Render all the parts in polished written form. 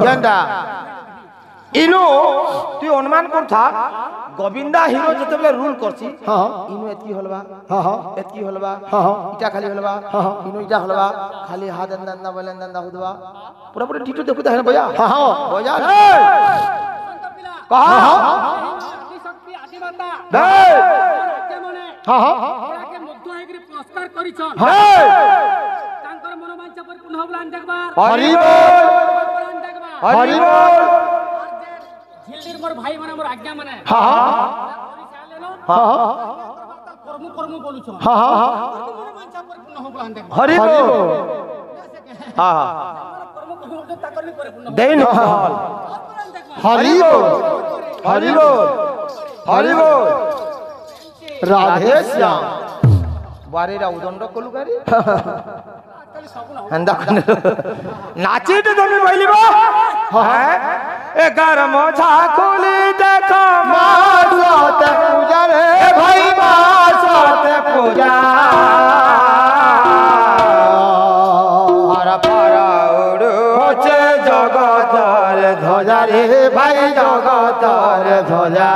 কেনটা ইনো তুই অনুমান করথা Govinda hero যেতবে rule করছি ইনো এতকি হলবা এতকি হলবা ইটা খালি হলবা ইনো ইটা হলবা খালি হাত দন্দা বলেন দন্দা হুদবা পুরা পুরা টিটু দেখু দেখেন বয়া বয়া কহা শক্তি শক্তি আদিমাতা কেমনে ওরাকে মুগ্ধ হইগরি পুরস্কার করিছন তাঙ্কর মনোবাঞ্ছা পরিপূর্ণ হবলান দেখবার হরি বল হরি বল ঝিলদির মোর ভাই মানে মোর আজ্ঞা মানে কর্ম কর্ম বলুছ মনোবাঞ্ছা পরিপূর্ণ হবলান দেখবার হরি বল কর্ম কর্ম তাকর পরিপূর্ণ দেই না হরি বল হরি বল হরি বল রাধে শ্যাম বারেরা উদণ্ড কলু গারি হন্দা নাচিতে তুমি বলিব হ্যাঁ এ গরম ঝাকুলি দেখো মা সতে পূজা রে ভাই মা সতে পূজা জগতর ধ্বজা রে ভাই জগতর ধ্বজা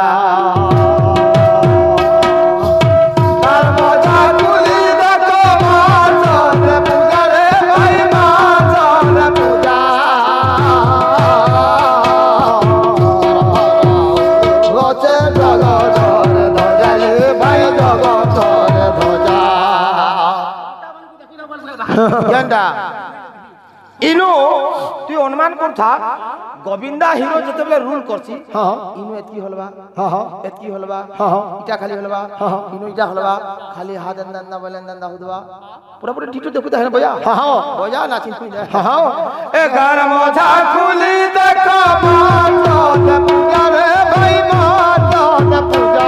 ইনো তুই অনুমান করথা গোবিন্দা হিরো যেতবে রুল করছি ইনো এতকি হলবা এতকি হলবা ইটা খালি হলবা ইনো ইটা হলবা খালি হাত দন্দা বলেন দন্দা হুদবা পুরা পুরা টিটু দেখু দেখেন বয়া বয়া নাচিন তুই এ গরম ঝাকুলি দেখো মাত পূজা রে ভাই মাত পূজা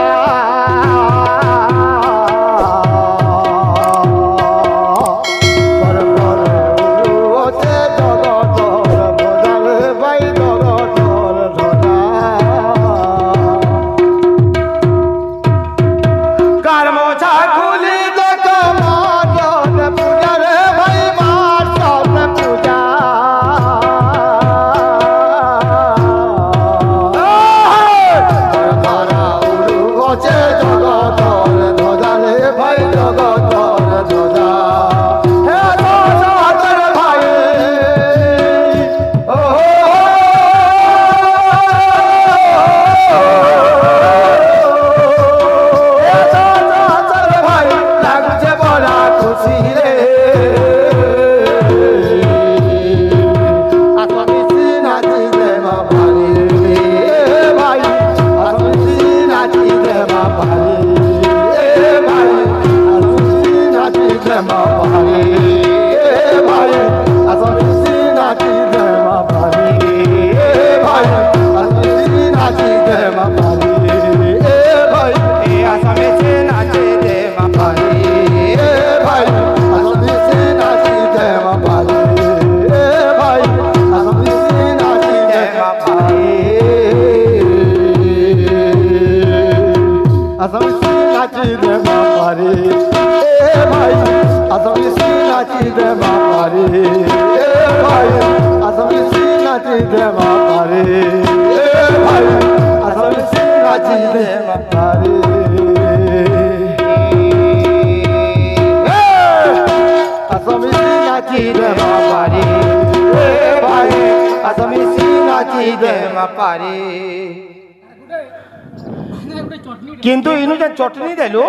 কিন্তু ইনু যে চটনি দেলু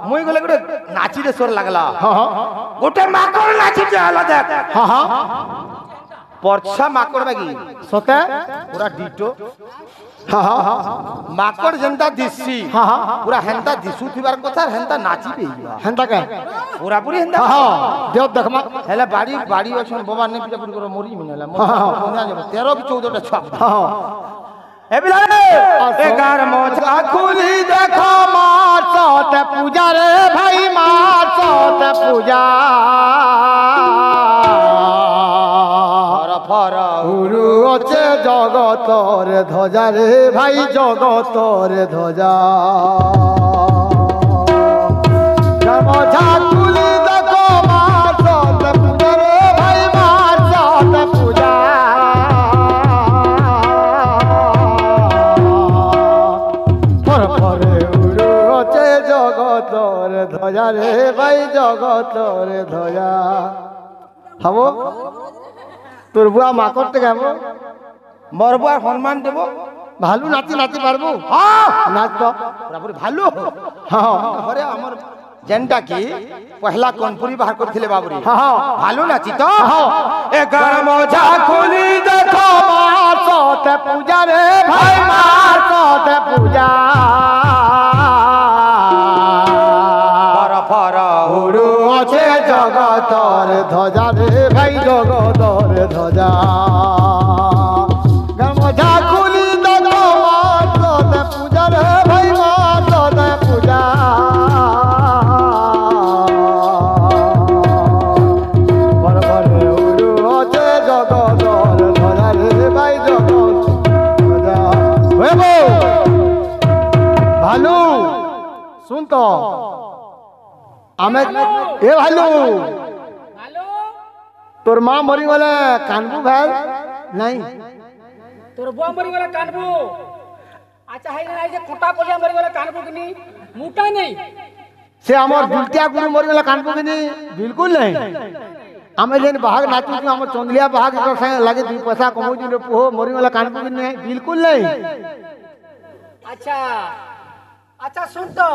মুই গলে গোটে নাচি দে সর লাগলা গোটে মাকড় নাচি যে হলা দেখ পরছা মাকড় বাগি সতে পুরা ডিটো মাকড় যেনতা দিছি পুরা হেনতা দিসু থিবার কথা হেনতা নাচি দেইবা হেনতা কে পুরা পুরি হেনতা দেও দেখমা হেলা বাড়ি বাড়ি অছন বাবা নে পিটা পুরি করে মরি মিনালা মনে যাব 13 কি 14টা ছক এগার মোছা খুলি দেখো মার সতে পূজা রে ভাই মার সতে পূজা ফর হুরু আছে জগতর ধ্বজা রে ভাই জগতর ধ্বজা মোছা খুলি দেখো মার সতে পূজা রে ভাই মার জগতরে ধ্বজা হব তোর বুয়া মাকড়তে গাব মোর বুয়ার সম্মান দেব ভালো নাচি নাচি পারবো নাচ তো পুরাপুরি ভালো হ্যাঁ ঘরে আমার যেনটা কি পহলা কনপুরি বাহার করছিলে বাবুরি হ্যাঁ ভালো নাচি তো হ্যাঁ। এ গান মজা খুলি দেখো মাসতে পূজা রে ভাই মাসতে পূজা ফর ফর উড়ু আছে জগতর ধ্বজা রে ভাই জগতর ধ্বজা গামছা খুলি দেখো মাসতে পূজা রে ভাই মাসতে পূজা পরপরে উড়ু আছে জগতর ধ্বজা রে ভাই জগত ধ্বজা হইব ভালু শুন তো আমি এ ভালু তোর মা মরি গলে কানবু ভাই নাই তোর বুয়া মরি গেলে কানবু আচ্ছা হাই নাই যে কোটা পলিয়া মরি গেলে কানবু কিনি মুটা নেই সে আমার দুলটিয়া গুরু মরি গলে কানবু কিনি বিলকুল নাই আমি যেন বাহাগ নাচু আমার চন্দ্রিয়া বাহাগ লাগে 2 পয়সা কমাউছি পুহ মরি গলে কানবু কিনি বিলকুল নাই আচ্ছা আচ্ছা শুন তো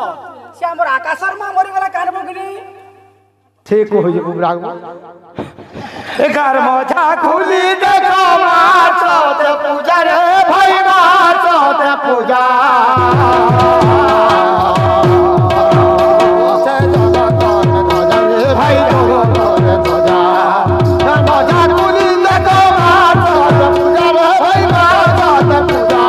সে আমার আকাশের মা মরি গেলে কানবু কিনি ঠিক হয়ে যাবো রাগ গার মজা খুলি দেখো মাসতে পূজা রে ভাই মাসতে পূজা ভাই জগতর ধ্বজা মজা তুলি দেখো মাসতে পূজা রে ভাই মাসতে পূজা